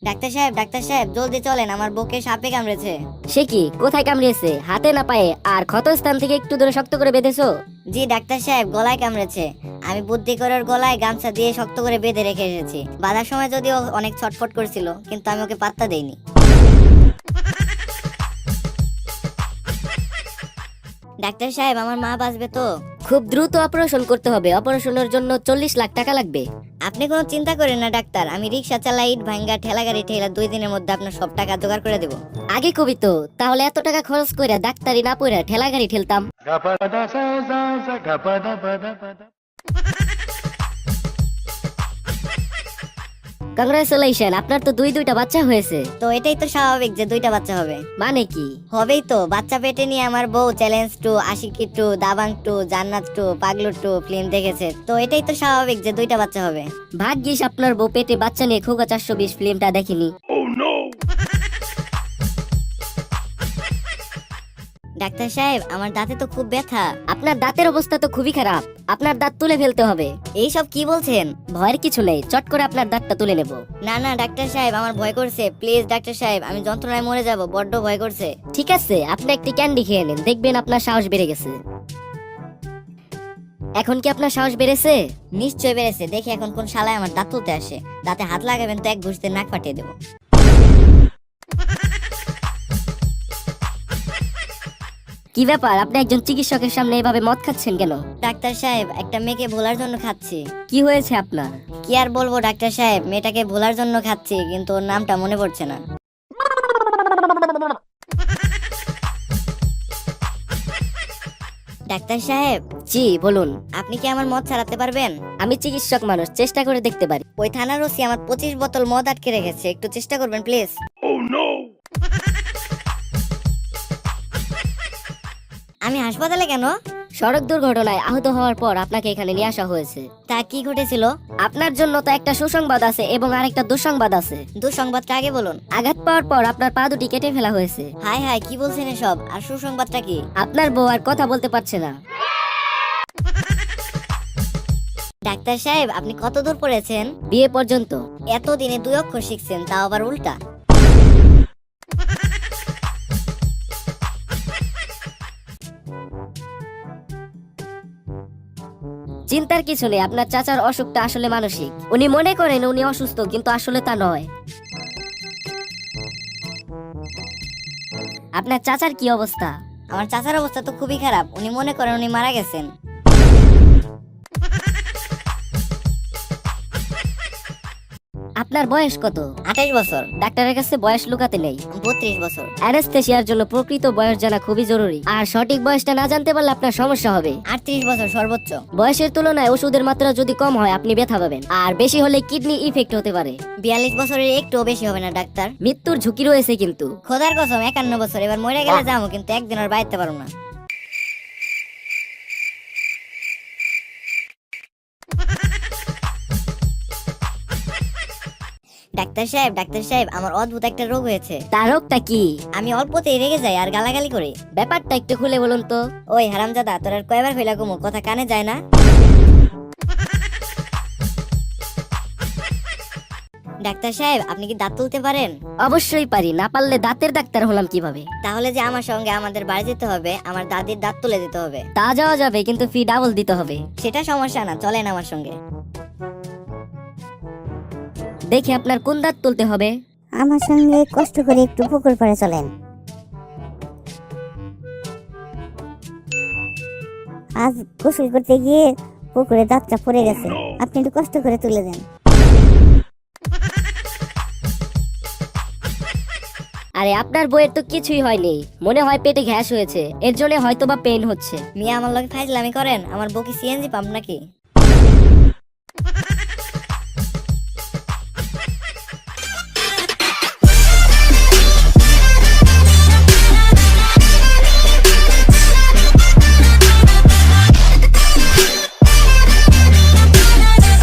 Doctor সাহেব জলদি চলেন, আমার বুকে সাপে কামড়েছে। সে কি, কোথায় কামড়িয়েছে? হাতে না পায়ে? আর ক্ষত স্থান থেকে একটু দূরে শক্ত করে বেঁধেছো? জি ডাক্তার সাহেব, গলায় কামড়েছে। আমি বুদ্ধি করে ওর গলায় গামছা দিয়ে শক্ত করে বেঁধে রেখে এসেছি। বাঁধার সময় যদিও অনেক ছটফট করছিল, কিন্তু আমি ওকে পাত্তা দেইনি। ডাক্তার সাহেব, আমার মা বাঁচবে তো? খুব দ্রুত অপারেশন করতে হবে। অপারেশনের জন্য 40 লাখ টাকা লাগবে। আপনি কোনো চিন্তা করেন না ডাক্তার, আমি রিক্সা চালাই, ইট ভাঙ্গা, ঠেলা গাড়ি ঠেলা 2 দিনের মধ্যে আপনার সব টাকা জোগাড় করে দেবো। আগে কবি তো, তাহলে এত টাকা খরচ কইরা ডাক্তারি না পড়া ঠেলা গাড়ি ঠেলতাম। কংগ্রেচুলেশন, আপনার তো দুইটা বাচ্চা হয়েছে। তো এটাই তো স্বাভাবিক যে 2টা বাচ্চা হবে। মানে কি? হবেই তো, বাচ্চা পেটে নিয়ে আমার বউ চ্যালেঞ্জ 2, আশিকি 2, দাবাং 2, জান্নাত 2, পাগলু 2 ফিল্ম দেখেছে। তো এটাই তো স্বাভাবিক যে 2টা বাচ্চা হবে। ভাগ্যিস আপনার বউ পেটে বাচ্চা নিয়ে খোকা 420 ফিল্মটা দেখেনি। ডাক্তার সাহেব, আমার দাঁতে তো খুব ব্যথা। আপনার দাঁতের অবস্থা তো খুবই খারাপ, আপনার দাঁত তুলে ফেলতে হবে। এইসব কি বলছেন? ভয়ের কিছু নেই, চট করে আপনার দাঁতটা তুলে নেব। না না ডাক্তার সাহেব, আমার ভয় করছে, প্লিজ ডাক্তার সাহেব, আমি যন্ত্রণায় মরে যাব, বড্ড ভয় করছে। ঠিক আছে, আপনি একটি ক্যান্ডি খেয়ে নিন, দেখবেন আপনার সাহস বেড়ে গেছে। এখন কি আপনার সাহস বেড়েছে? নিশ্চয় বেড়েছে। দেখি এখন কোন শালায় আমার দাঁত তুলতে আসে। দাঁতে হাত লাগাবেন তো এক ঘুষতে নাক ফাটিয়ে দেবো। কি ব্যাপার, আপনি একজন চিকিৎসকের সামনে এভাবে মদ খাচ্ছেন কেন? ডাক্তার সাহেব, একটা মেয়েকে ভোলার জন্য খাচ্ছি। কি হয়েছে আপনার? কি আর বলবো ডাক্তার সাহেব, মেয়েটাকে ভোলার জন্য খাচ্ছি, কিন্তু ওর নামটা মনে পড়ছে না। ডাক্তার সাহেব, জি বলুন। আপনি কি আমার মদ ছাড়াতে পারবেন? আমি চিকিৎসক মানুষ, চেষ্টা করে দেখতে পারি। ওই থানার ওসি আমার 25 বোতল মদ আটকে রেখেছে, একটু চেষ্টা করবেন প্লিজ। আমি হাসপাতালে কেন? সড়ক দুর্ঘটনায় আহত হওয়ার পর আপনাকে এখানে নিয়ে আসা হয়েছে। তা কি ঘটেছিল? আপনার জন্য তো একটা সুসংবাদ আছে এবং আরেকটা দুঃসংবাদ আছে। দুঃসংবাদটা আগে বলুন। আঘাত পাওয়ার পর আপনার পা দুটি কেটে ফেলা হয়েছে। হাই হাই, কি বলছেন এসব? আর সুসংবাদটা কি? আপনার বউ আর কথা বলতে পারছে না। ডাক্তার সাহেব, আপনি কত দূর পড়েছেন? বিয়ে পর্যন্ত। এতদিনে 2 অক্ষর শিখছেন, তাও আবার উল্টা। চিন্তার কিছু নেই, আপনার চাচার অসুখটা আসলে মানসিক। উনি মনে করেন উনি অসুস্থ, কিন্তু আসলে তা নয়। আপনার চাচার কি অবস্থা? আমার চাচার অবস্থা তো খুবই খারাপ, উনি মনে করেন উনি মারা গেছেন। আপনার বয়স কত? 28 বছর। ডাক্তারের কাছে বয়স লুকাতে নেই। 32 বছর। অ্যানেস্থেসিয়ার জন্য প্রকৃত বয়স জানা খুবই জরুরি, আর সঠিক বয়সটা না জানতে পারলে আপনার সমস্যা হবে। 38 বছর সর্বোচ্চ। বয়সের তুলনায় ওষুধের মাত্রা যদি কম হয় আপনি ব্যথা পাবেন, আর বেশি হলে কিডনি ইফেক্ট হতে পারে। 42 বছরের একটুও বেশি হবে না ডাক্তার। মৃত্যুর ঝুঁকি রয়েছে কিন্তু। খোদার কসম 51 বছর, এবার মরে গেলে যাবো, কিন্তু একদিন আর বাইতে পারবো না। ডাক্তার সাহেব, আমার অদ্ভুত একটা রোগ হয়েছে। তার রোগটা কি? আমি অল্পতেই রেগে যাই আর গালাগালি করি। ব্যাপারটা একটু খুলে বলুন তো। ওই হারামজাদা, তোর আর কয়বার হইলা কমু, কথা কানে যায় না? ডাক্তার সাহেব, আপনি কি দাঁত তুলতে পারেন? অবশ্যই পারি, না পারলে দাঁতের ডাক্তার হলাম কিভাবে? তাহলে যে আমার সঙ্গে আমাদের বাড়ি যেতে হবে, আমার দাদির দাঁত তুলে দিতে হবে। তা যাওয়া যাবে, কিন্তু ফি ডাবল দিতে হবে। সেটা সমস্যা না, চলেন আমার সঙ্গে। দেখি আপনার কোন দাঁত তুলতে হবে। আমার সঙ্গে কষ্ট করে একটু পুকুর পাড়ে চলেন। আজ গোসল করতে গিয়ে পুকুরে দাঁতটা পড়ে গেছে, আপনি একটু কষ্ট করে তুলে দেন। আরে আপনার বইয়ের তো কিছুই হয়নি, মনে হয় পেটে গ্যাস হয়েছে, এর জন্য হয়তো বা পেইন হচ্ছে। মিয়া আমার লগে ফাইজলামি করেন? আমার বউ কি সিএনজি পাম্প নাকি?